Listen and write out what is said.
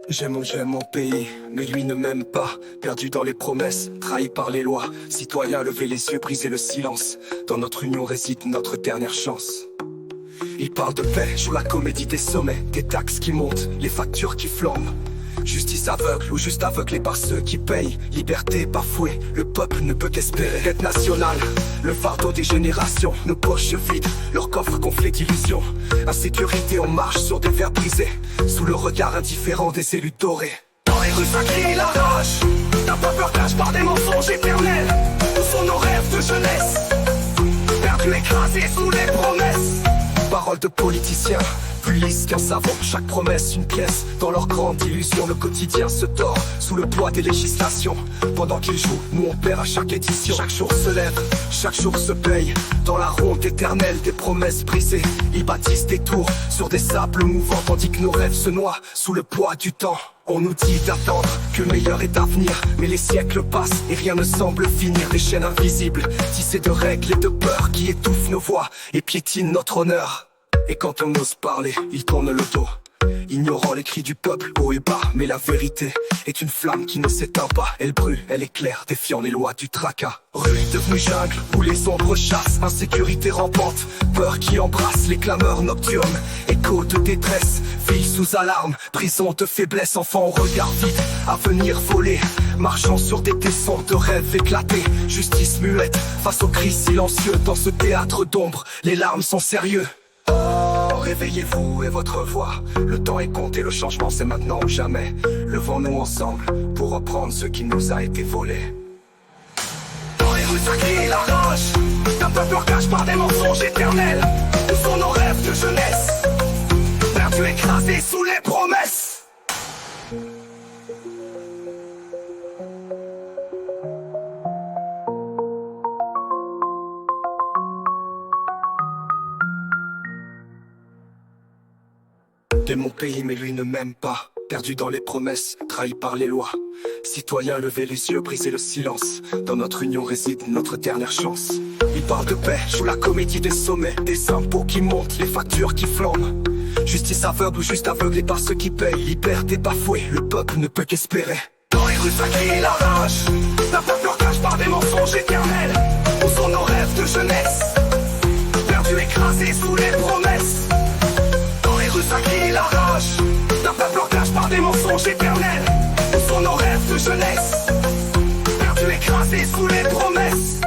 J'aime mon pays, mais lui ne m'aime pas. Perdu dans les promesses, trahi par les lois. Citoyens, levez les yeux, brisez le silence. Dans notre union réside notre dernière chance. Il parle de paix, joue la comédie des sommets. Des taxes qui montent, les factures qui flambent. Justice aveugle ou juste aveuglée par ceux qui payent. Liberté bafouée, le peuple ne peut qu'espérer. Quête nationale, le fardeau des générations. Nos poches vides, leurs coffres gonflés d'illusions. Insécurité, on marche sur des verres brisés, sous le regard indifférent des élus dorés. Dans les rues ça crie la rage. T'as pas peur cache par des mensonges éternels. Où sont nos rêves de jeunesse, perdus écrasés sous les promesses. Paroles de politiciens, plus lisses qu'un savon. Chaque promesse une pièce, dans leur grande illusion. Le quotidien se tord, sous le poids des législations. Pendant qu'ils jouent, nous on perd à chaque édition. Chaque jour se lève, chaque jour se paye. Dans la ronde éternelle des promesses brisées, ils bâtissent des tours sur des sables mouvants. Tandis que nos rêves se noient sous le poids du temps. On nous dit d'attendre, que le meilleur est à venir. Mais les siècles passent et rien ne semble finir. Des chaînes invisibles, tissées de règles et de peurs, qui étouffent nos voix et piétinent notre honneur. Et quand on ose parler, ils tournent le dos, ignorant les cris du peuple haut et bas. Mais la vérité est une flamme qui ne s'éteint pas. Elle brûle, elle éclaire, défiant les lois du tracas. Rue devenue jungle, où les ombres chassent. Insécurité rampante, peur qui embrasse. Les clameurs nocturnes, écho de détresse. Filles sous alarme, prison de faiblesse. Enfants au regard vide, avenir volé. Marchant sur des tessons de rêves éclatés. Justice muette, face aux cris silencieux. Dans ce théâtre d'ombre, les larmes sont sérieux. Réveillez-vous et votre voix. Le temps est compté, le changement c'est maintenant ou jamais. Levons-nous ensemble pour reprendre ce qui nous a été volé. Dans les rues ça crie la rage. D'un peuple cache par des mensonges éternels. Où sont nos rêves de jeunesse, perdus écrasés sous les promesses. De mon pays mais lui ne m'aime pas. Perdu dans les promesses, trahi par les lois. Citoyens, levez les yeux, brisez le silence. Dans notre union réside notre dernière chance. Il parle de paix, joue la comédie des sommets. Des impôts qui montent, les factures qui flambent. Justice aveugle ou juste aveuglée par ceux qui payent. Liberté bafouée, le peuple ne peut qu'espérer. Dans les rues ça crie la rage. La peur cache par des mensonges éternels. Où sont nos rêves de jeunesse, perdus écrasés sous les promesses. Ça crie la rage. D'un peuple cache par des mensonges éternels. Où sont nos rêves de jeunesse, perdus écrasés sous les promesses.